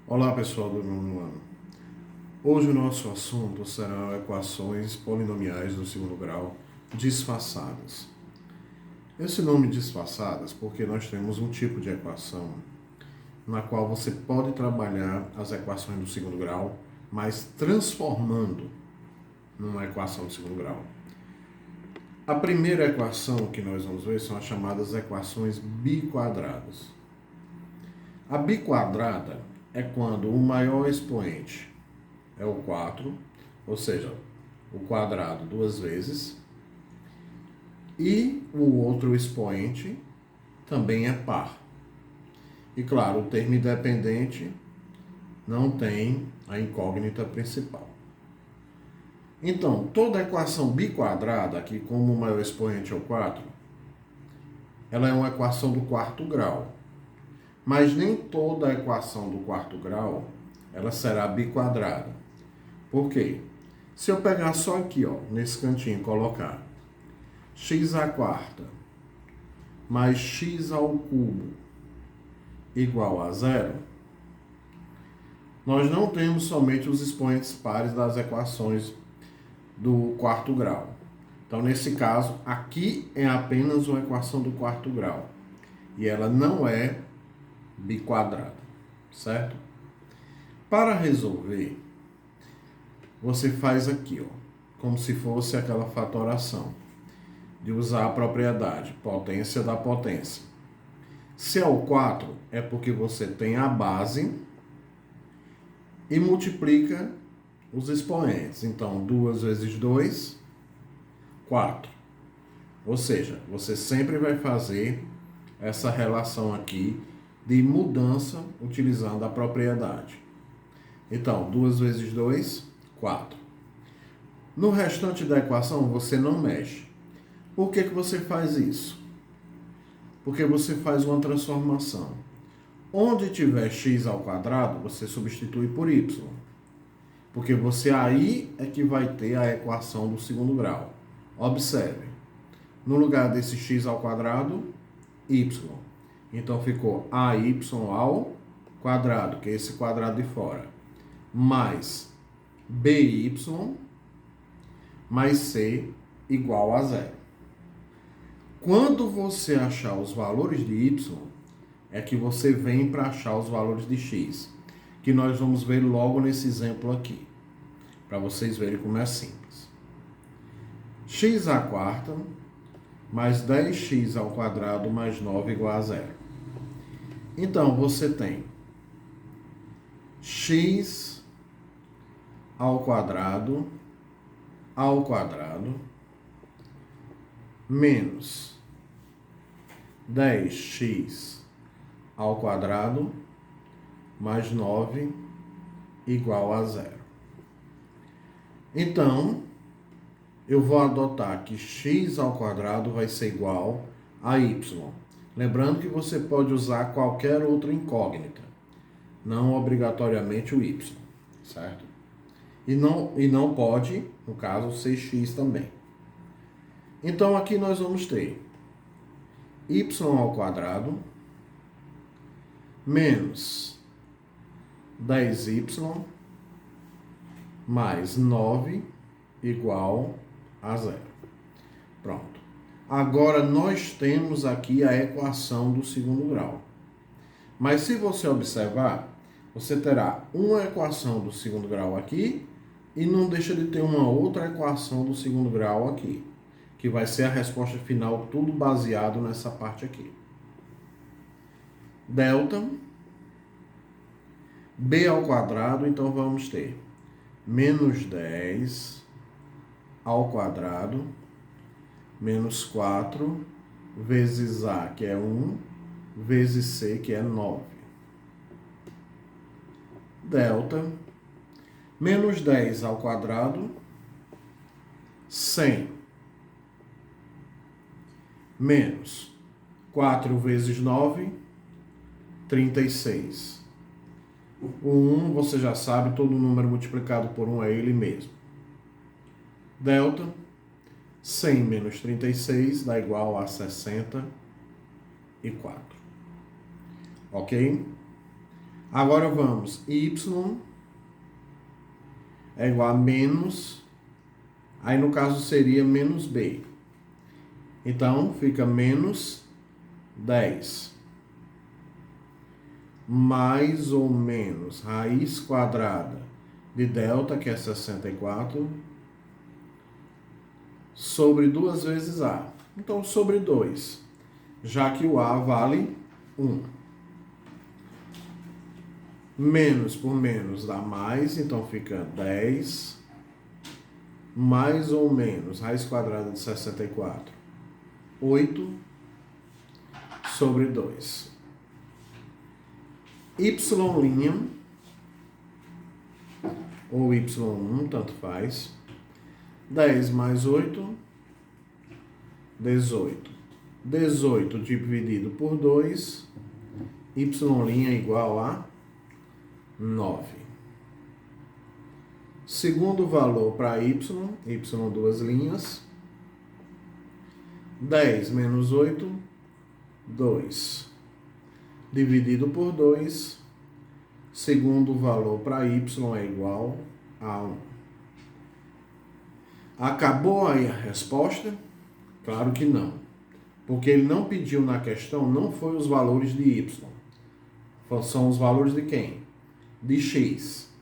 Olá pessoal do nono ano. Hoje o nosso assunto serão equações polinomiais do segundo grau disfarçadas. Esse nome disfarçadas porque nós temos um tipo de equação na qual você pode trabalhar as equações do segundo grau, mas transformando numa equação do segundo grau. A primeira equação que nós vamos ver são as chamadas equações biquadradas. A biquadrada é quando o maior expoente é o 4, ou seja, o quadrado duas vezes, e o outro expoente também é par. E claro, o termo independente não tem a incógnita principal. Então, toda equação biquadrada, aqui como o maior expoente é o 4, ela é uma equação do quarto grau. Mas nem toda equação do quarto grau ela será biquadrada. Por quê? Se eu pegar só aqui, ó, nesse cantinho, colocar x à quarta mais x ao cubo igual a zero, nós não temos somente os expoentes pares das equações do quarto grau. Então, nesse caso, aqui é apenas uma equação do quarto grau. E ela não é biquadrada, certo? Para resolver, você faz aqui, ó, como se fosse aquela fatoração, de usar a propriedade potência da potência. Se é o 4, é porque você tem a base e multiplica os expoentes. Então, 2 vezes 2, 4. Ou seja, você sempre vai fazer essa relação aqui de mudança utilizando a propriedade. Então, 2 vezes 2, 4. No restante da equação, você não mexe. Por que você faz isso? Porque você faz uma transformação. Onde tiver x ao quadrado, você substitui por y. Porque você aí é que vai ter a equação do segundo grau. Observe. No lugar desse x ao quadrado, y. Então ficou AY ao quadrado, que é esse quadrado de fora, mais BY mais C igual a zero. Quando você achar os valores de y, é que você vem para achar os valores de x, que nós vamos ver logo nesse exemplo aqui, para vocês verem como é simples. X à quarta mais 10x ao quadrado mais 9 igual a zero. Então, você tem x ao quadrado menos 10x ao quadrado mais 9 igual a zero. Então, eu vou adotar que x ao quadrado vai ser igual a y. Lembrando que você pode usar qualquer outra incógnita, não obrigatoriamente o y, certo? E não pode, no caso, ser x também. Então, aqui nós vamos ter y ao quadrado menos 10y mais 9 igual a zero. Pronto. Agora, nós temos aqui a equação do segundo grau. Mas se você observar, você terá uma equação do segundo grau aqui e não deixa de ter uma outra equação do segundo grau aqui, que vai ser a resposta final, tudo baseado nessa parte aqui. Delta b ao quadrado, então vamos ter menos 10 ao quadrado menos 4 vezes a, que é 1, vezes c, que é 9. Delta menos 10 ao quadrado, 100, menos 4 vezes 9, 36. O 1, você já sabe, todo número multiplicado por 1 é ele mesmo. Delta, 100 menos 36 dá igual a 64. Ok? Agora vamos, y é igual a menos, aí no caso seria menos b. Então, fica menos 10. Mais ou menos raiz quadrada de delta, que é 64, sobre 2 vezes a. Então, sobre 2, já que o a vale 1. Menos por menos dá mais, então fica 10. Mais ou menos raiz quadrada de 64, 8 sobre 2. Y' ou y1, tanto faz. 10 mais 8, 18. 18 dividido por 2, y' é igual a 9. Segundo valor para y, duas linhas. 10 menos 8, 2. Dividido por 2, segundo valor para y é igual a 1. Acabou aí a resposta? Claro que não. Porque ele não pediu na questão, não foi os valores de y. São os valores de quem? De x.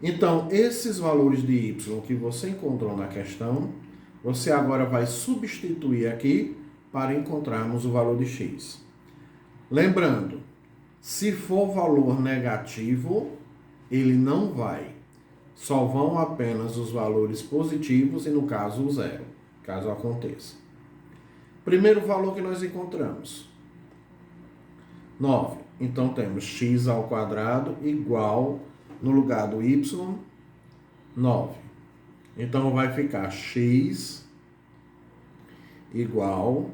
Então, esses valores de y que você encontrou na questão, você agora vai substituir aqui para encontrarmos o valor de x. Lembrando, se for valor negativo, ele não vai. Só vão apenas os valores positivos e, no caso, o zero, caso aconteça. Primeiro valor que nós encontramos, 9. Então, temos x ao quadrado igual, no lugar do y, 9. Então, vai ficar x igual,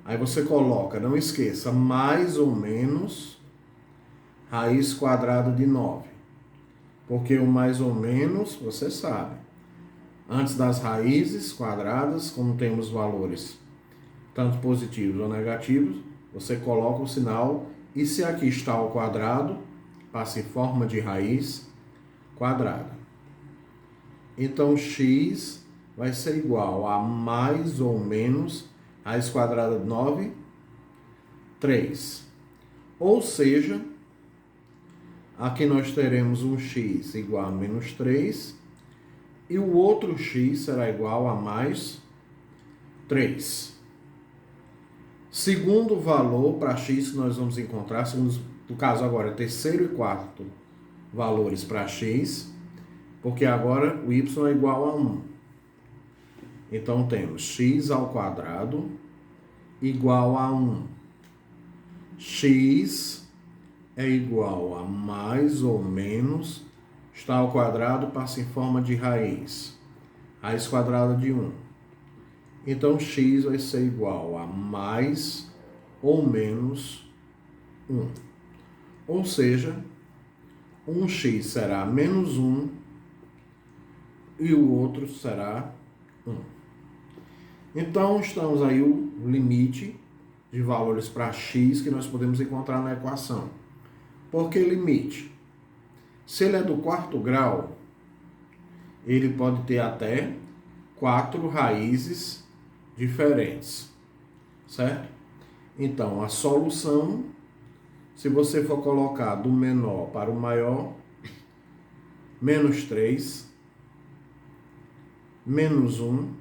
aí você coloca, não esqueça, mais ou menos raiz quadrada de 9. Porque o mais ou menos, você sabe, antes das raízes quadradas, como temos valores tanto positivos ou negativos, você coloca o sinal, e se aqui está ao quadrado, passa em forma de raiz quadrada. Então, x vai ser igual a mais ou menos raiz quadrada de 9, 3. Ou seja, aqui nós teremos um x igual a menos 3, e o outro x será igual a mais 3. Segundo valor para x que nós vamos encontrar, segundo, no caso agora, terceiro e quarto valores para x, porque agora o y é igual a 1. Então, temos x ao quadrado igual a 1. X é igual a mais ou menos, está ao quadrado, passa em forma de raiz. Raiz quadrada de 1. Então, x vai ser igual a mais ou menos 1. Ou seja, 1x será menos 1 e o outro será 1. Então, estamos aí o limite de valores para x que nós podemos encontrar na equação. Por que limite? Se ele é do quarto grau, ele pode ter até 4 raízes diferentes, certo? Então, a solução, se você for colocar do menor para o maior, menos 3, menos 1,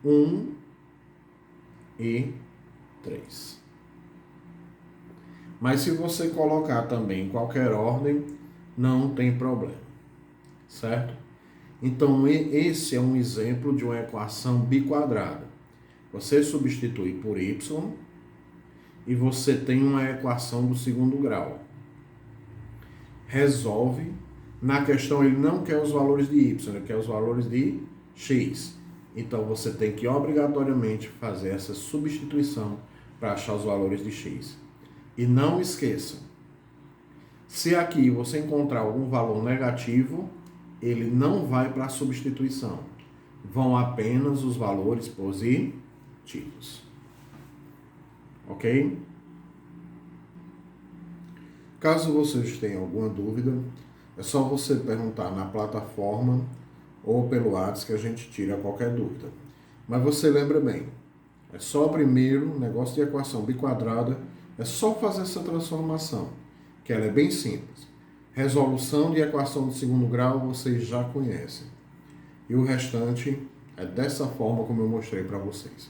1 e 3. Mas se você colocar também em qualquer ordem, não tem problema, certo? Então, esse é um exemplo de uma equação biquadrada. Você substitui por y e você tem uma equação do segundo grau. Resolve. Na questão, ele não quer os valores de y, ele quer os valores de x. Então, você tem que obrigatoriamente fazer essa substituição para achar os valores de x. E não esqueça, se aqui você encontrar algum valor negativo, ele não vai para a substituição. Vão apenas os valores positivos. Ok? Caso vocês tenham alguma dúvida, é só você perguntar na plataforma ou pelo WhatsApp que a gente tira qualquer dúvida. Mas você lembra bem, é só o primeiro negócio de equação biquadrada, é só fazer essa transformação, que ela é bem simples. Resolução de equação de segundo grau vocês já conhecem. E o restante é dessa forma como eu mostrei para vocês.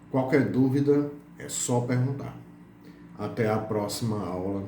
Qualquer dúvida é só perguntar. Até a próxima aula.